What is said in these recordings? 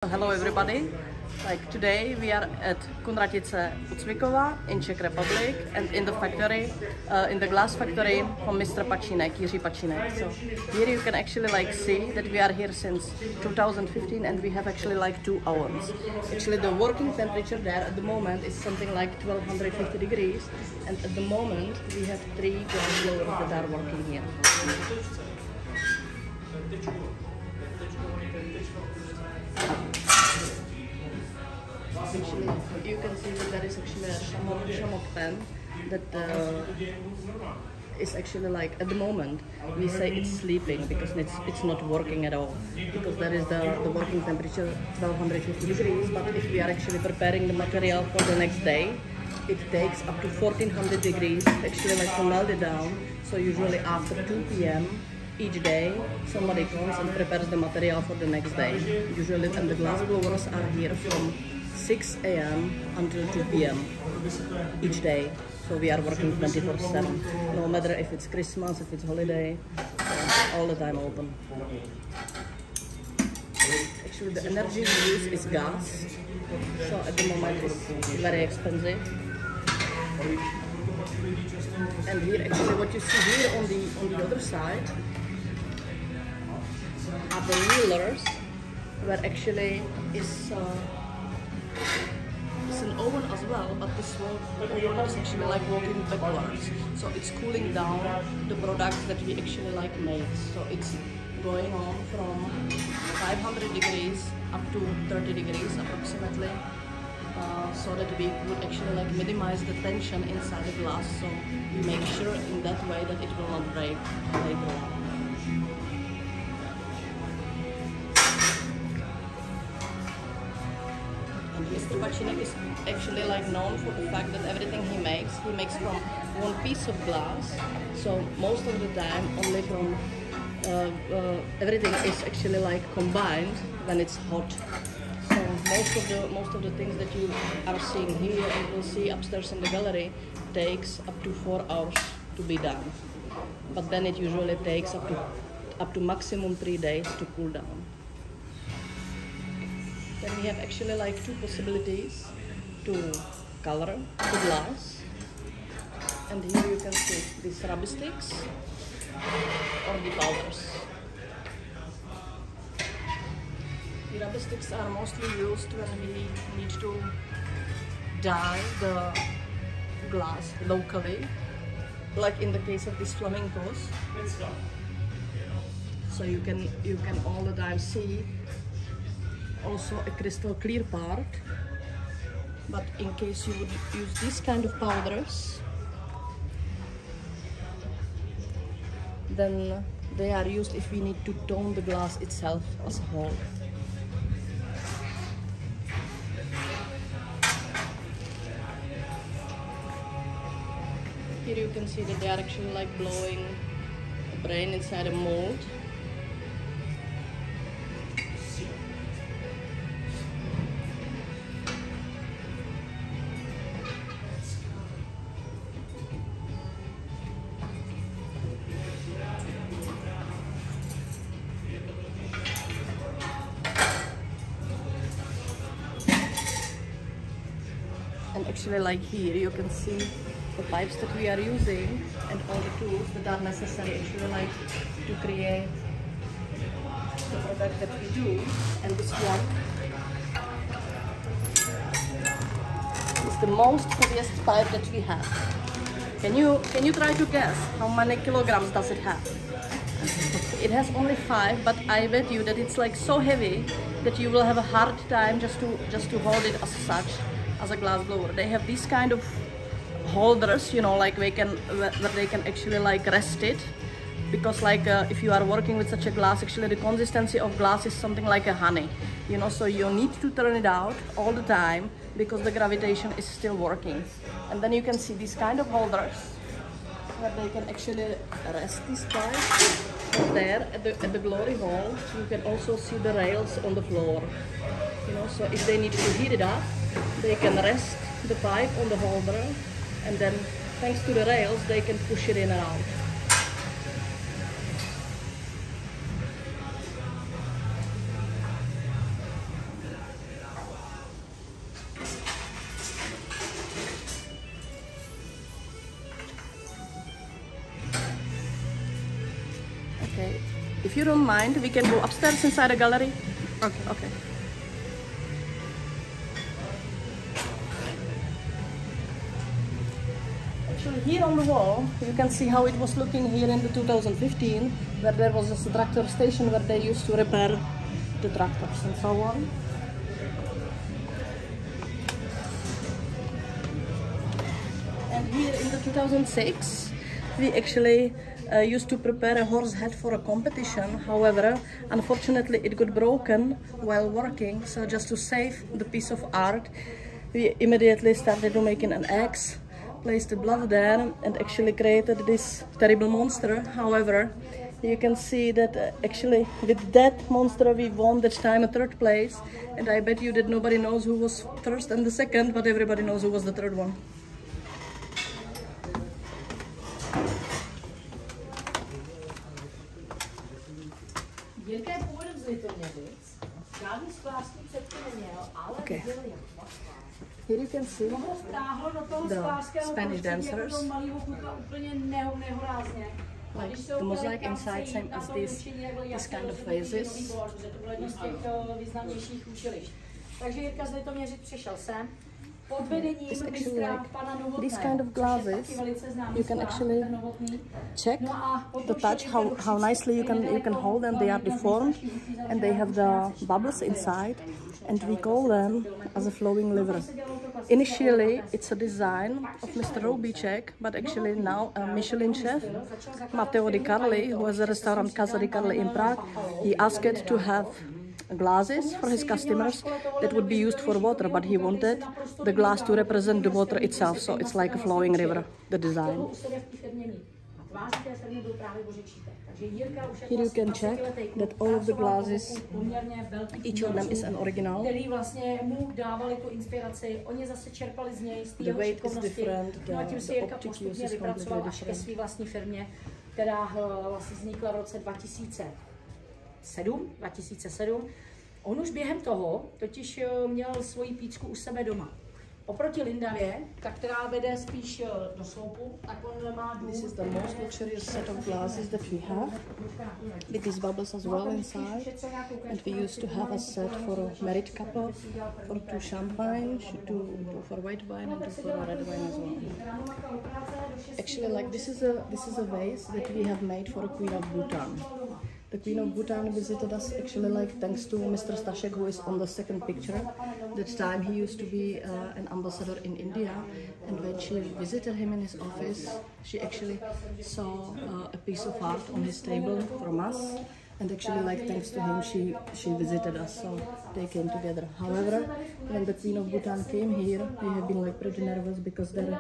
Hello everybody, like today we are at Kunratice u Cvikova in Czech Republic and in the factory, in the glass factory from Mr. Pačinek, Jiří Pačinek. So here you can actually like see that we are here since 2015 and we have actually like 2 ovens. Actually the working temperature there at the moment is something like 1250 degrees and at the moment we have 3 glass blowers that are working here. Actually, you can see that there is actually a shamok pan that is actually like at the moment we say it's sleeping because it's not working at all because there is the working temperature 1250 degrees, but if we are actually preparing the material for the next day, it takes up to 1400 degrees actually like to melt it down. So usually after 2 p.m. each day somebody comes and prepares the material for the next day. Usually and the glass blowers are here from 6 a.m. until 2 p.m. each day. So we are working 24/7. No matter if it's Christmas, if it's holiday, all the time open. Actually the energy we use is gas. So at the moment it's very expensive. And here actually what you see here on the other side are the wheelers where actually is it's an oven as well, but this oven is actually like working backwards. So it's cooling down the products that we actually like make. So it's going on from 500 degrees up to 30 degrees approximately. So that we would actually like minimize the tension inside the glass. So we make sure in that way that it will not break later on. Mr. Pačinek is actually like known for the fact that everything he makes from one piece of glass. So most of the time only from everything is actually like combined when it's hot. So most of the things that you are seeing here and will see upstairs in the gallery takes up to 4 hours to be done. But then it usually takes up to maximum 3 days to cool down. Then we have actually like 2 possibilities to color the glass. And here you can see these rubber sticks or the powders. The rubber sticks are mostly used when we need to dye the glass locally, like in the case of these flamencos. So you can all the time see also a crystal clear part, but in case you would use this kind of powders, then they are used if we need to tone the glass itself as a whole. Here you can see that they are actually like blowing a brain inside a mold. And actually like here you can see the pipes that we are using and all the tools that are necessary actually like to create the product that we do. And this one is the most heaviest pipe that we have. Can you try to guess how many kilograms does it have? It has only 5, but I bet you that it's like so heavy that you will have a hard time just to hold it as such as a glass blower. They have these kind of holders, you know, like where they can actually like rest it, because like if you are working with such a glass, actually the consistency of glass is something like a honey, you know, so you need to turn it out all the time because the gravitation is still working. And then you can see these kind of holders where they can actually rest this pipe. There at the glory hole you can also see the rails on the floor, you know, so if they need to heat it up, they can rest the pipe on the holder, and then thanks to the rails they can push it in and out. If you don't mind, we can go upstairs inside the gallery. Okay, okay. Actually, here on the wall, you can see how it was looking here in the 2015, where there was a tractor station where they used to repair the tractors and so on. And here in the 2006, we actually used to prepare a horse head for a competition. However, unfortunately, it got broken while working. So just to save the piece of art, we immediately started to making an axe, placed the blood there, and actually created this terrible monster. However, you can see that actually with that monster we won that time a 3rd place, and I bet you that nobody knows who was 1st and the 2nd, but everybody knows who was the 3rd one. Okay. Here you can see the Spanish dancers. Like the mosaic inside, same as this kind of vases. It's actually like these kind of glasses. You can actually check the touch, how nicely you can hold them. They are deformed and they have the bubbles inside, and we call them as a flowing liver. Initially, it's a design of Mr. Roubíček, but actually now a Michelin chef, Matteo Di Carli, who has a restaurant Casa Di Carli in Prague, he asked to have glasses for his customers that would be used for water, but he wanted the glass to represent the water itself, so it's like a flowing river, the design. Here you can check that all of the glasses, each of them is an original. The weight is different, the optic use is completely different. Která vlastně vznikla v roce 2007. On už během toho totiž měl svoji pícku u sebe doma. Oproti Lindavě, ta, která vede spíš do sloupu, tak on má dům. This is the most luxurious set of glasses that we have, with these bubbles as well inside. And we used to have a set for a married couple, for 2 champagne, 2 for white wine and 2 for red wine as well. Actually, like this is a vase that we have made for a Queen of Bhutan. The Queen of Bhutan visited us actually like thanks to Mr. Stashek, who is on the 2nd picture. That time he used to be an ambassador in India, and when she visited him in his office, she actually saw a piece of art on his table from us, and actually like thanks to him she visited us, so they came together. However, when the Queen of Bhutan came here, we have been like pretty nervous because there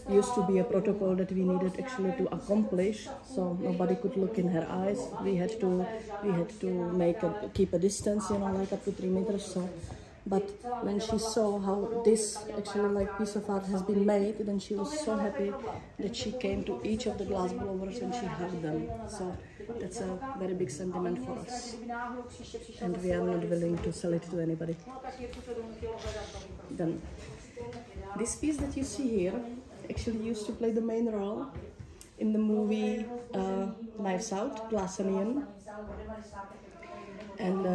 used to be a protocol that we needed actually to accomplish, so nobody could look in her eyes. We had to keep a distance, you know, like up to 3 meters. So, but when she saw how this actually like piece of art has been made, then she was so happy that she came to each of the glass blowers and she hugged them. So that's a very big sentiment for us, and we are not willing to sell it to anybody. Then this piece that you see here actually used to play the main role in the movie Knives Out, Glass Onion, and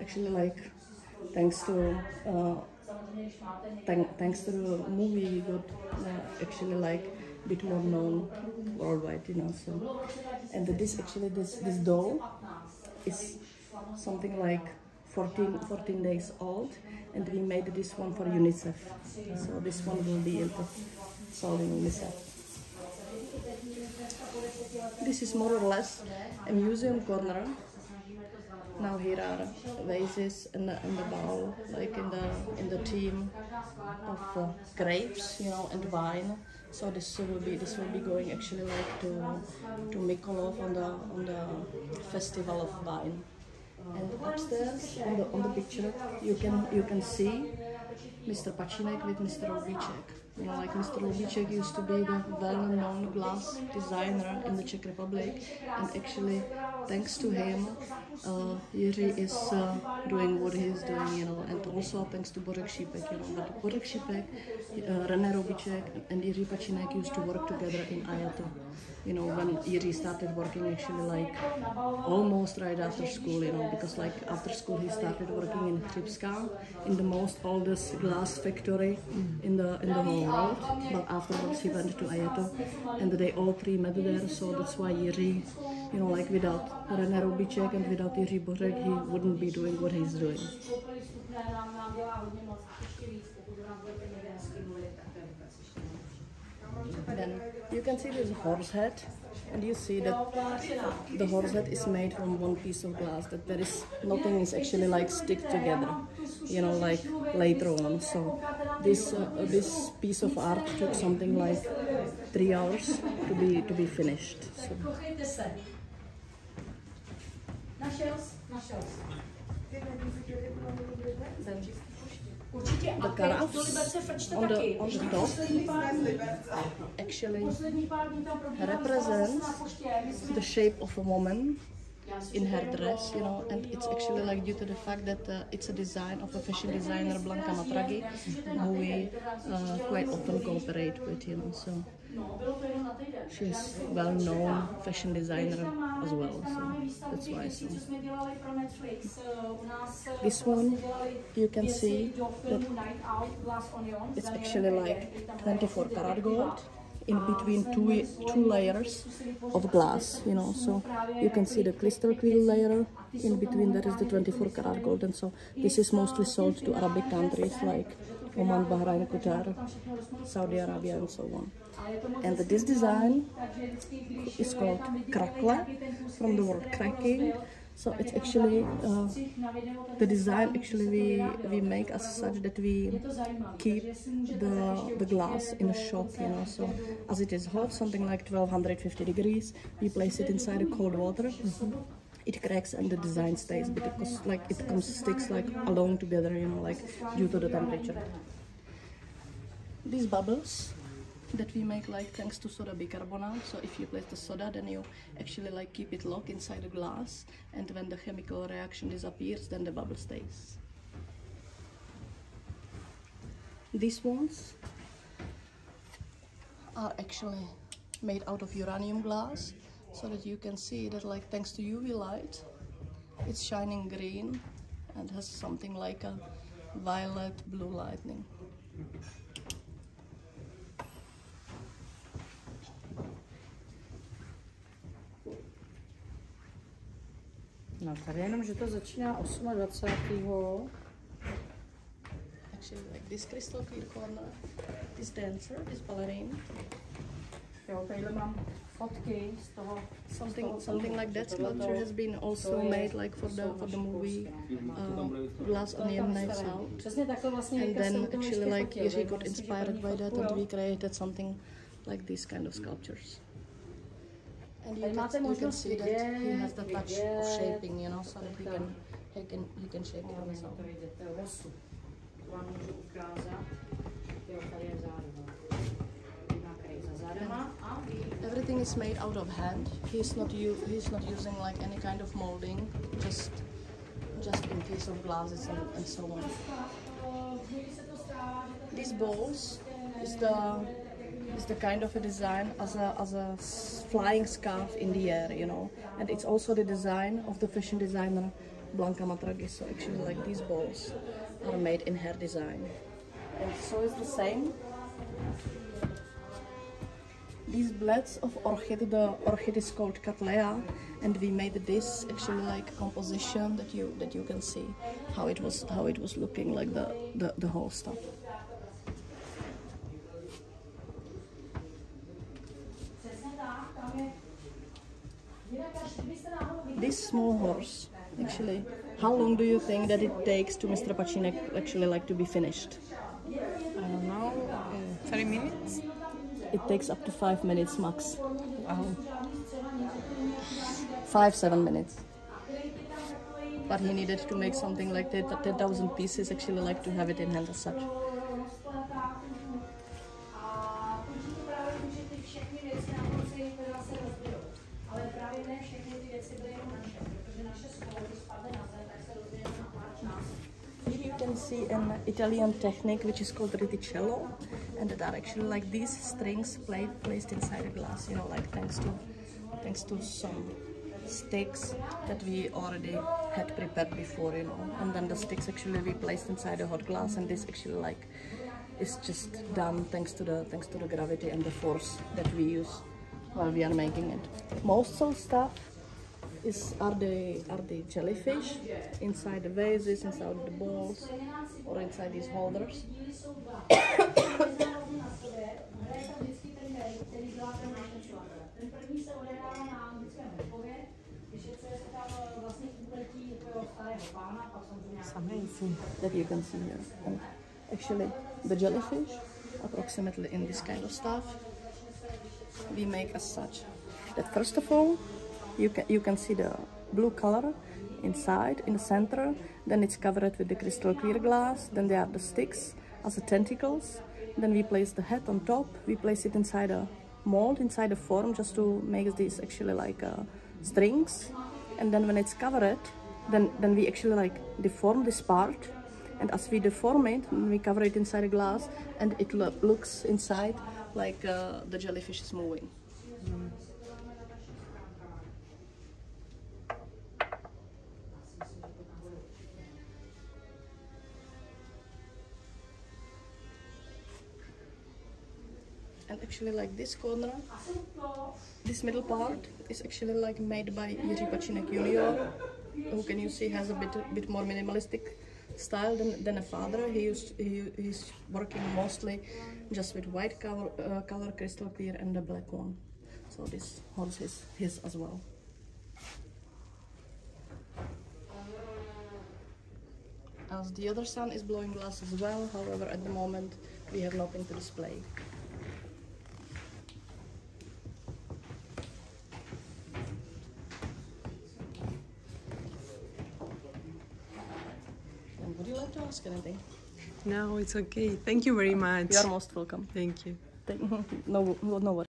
actually like thanks to the movie we got actually like a bit more known worldwide, you know. So, and this doll is something like 14 days old, and we made this one for UNICEF. So this one will be sold in UNICEF. This is more or less a museum corner. Now here are vases and the bowl, like in the theme of grapes, you know, and wine. So this will be going actually like to Mikolov on the festival of wine. And upstairs on the picture you can see Mr. Pačinek with Mr. Roubíček. You know, like Mr. Roubíček used to be the well-known glass designer in the Czech Republic, and actually, thanks to him, Jiří is doing what he is doing, you know, and also thanks to Bořek Šípek, you know. But Bořek Šípek, René Robiček, and Jiří Pačinek used to work together in Ayato. You know, when Jiří started working actually like almost right after school, you know, because like after school he started working in Chybská, in the most oldest glass factory in the whole world. But afterwards he went to Ayato, and they all three met there. So that's why Jiří, you know, like without René Robiček and without Jiří Bořek, he wouldn't be doing what he's doing. Then you can see this horse head, and you see that the horse head is made from one piece of glass, that there is nothing is actually like stick together, you know, like later on. So this piece of art took something like 3 hours to be finished. So. The carafes on the top actually represents the shape of a woman in her dress, you know, and it's actually like due to the fact that it's a design of a fashion designer, Blanka Matragi, who we quite often cooperate with, you know, so she's well-known fashion designer as well, so that's why. So. This one, you can see that it's actually like 24 karat gold in between two layers of glass, you know, so you can see the crystal clear layer, in between that is the 24 karat gold, and so this is mostly sold to Arabic countries like Oman, Bahrain, Qatar, Saudi Arabia, and so on. And this design is called krakle, from the word cracking. So it's actually the design actually we make as such that we keep the glass in a shock, you know. So as it is hot, something like 1250 degrees, we place it inside the cold water. It cracks and the design stays, because like it sticks like alone together, you know, like due to the temperature. These bubbles that we make like thanks to soda bicarbonate. So if you place the soda, then you actually like keep it locked inside the glass, and when the chemical reaction disappears, then the bubble stays. These ones are actually made out of uranium glass, so that you can see that like thanks to UV light, it's shining green and has something like a violet blue lightning. No tady jenom, že to začíná 28. Actually, like this crystal clear corner, this dancer, this ballerine. Jo, tadyhle mám fotky z toho. Something like that sculpture has been also made like for the movie Glass Onion Knives Out. Přesně takhle vlastně. And then actually like Jiří got inspired by that, and we created something like these kind of sculptures. And you can see that he has the touch of shaping, you know, so that he can shape it on his own. Everything is made out of hand. He's not using like any kind of molding, just in piece of glasses and so on. These bowls is the kind of a design as a flying scarf in the air, you know, and it's also the design of the fashion designer Blanka Matragi. So actually like these balls are made in her design, and so is the same. These blades of orchid, the orchid is called Cattleya, and we made this actually like a composition that you can see how it was looking like the whole stuff. This small horse, actually, how long do you think that it takes to Mr. Pačinek actually like to be finished? I don't know, 30 minutes? It takes up to 5 minutes max. Wow. 5-7 minutes. But he needed to make something like 10,000 pieces actually like to have it in hand as such. Here you can see see an Italian technique which is called riticello, and that are actually like these strings placed inside a glass, you know, like thanks to some sticks that we already had prepared before, you know, and then the sticks actually we placed inside a hot glass, and this actually like is just done thanks to the gravity and the force that we use while we are making it. Most of the stuff are the jellyfish inside the vases, inside the bowls, or inside these holders. It's amazing. That you can see here. And actually, the jellyfish, approximately in this kind of stuff, we make as such that first of all, you can see the blue color inside in the center. Then it's covered with the crystal clear glass. Then there are the sticks as the tentacles. Then we place the head on top. We place it inside a mold, inside a form, just to make this actually like strings. And then when it's covered, then we actually like deform this part. And as we deform it, we cover it inside a glass, and it looks inside like the jellyfish is moving. And actually like this corner, this middle part is actually like made by Jiří Pačinek Jr., who, can you see, has a bit more minimalistic style than a father. He's working mostly just with white color, crystal clear, and the black one. So this horse is his as well. As the other son is blowing glass as well, however at the moment we have nothing to display. And would you like to ask anything? No, it's okay. Thank you very much. You are most welcome. Thank you. No worries.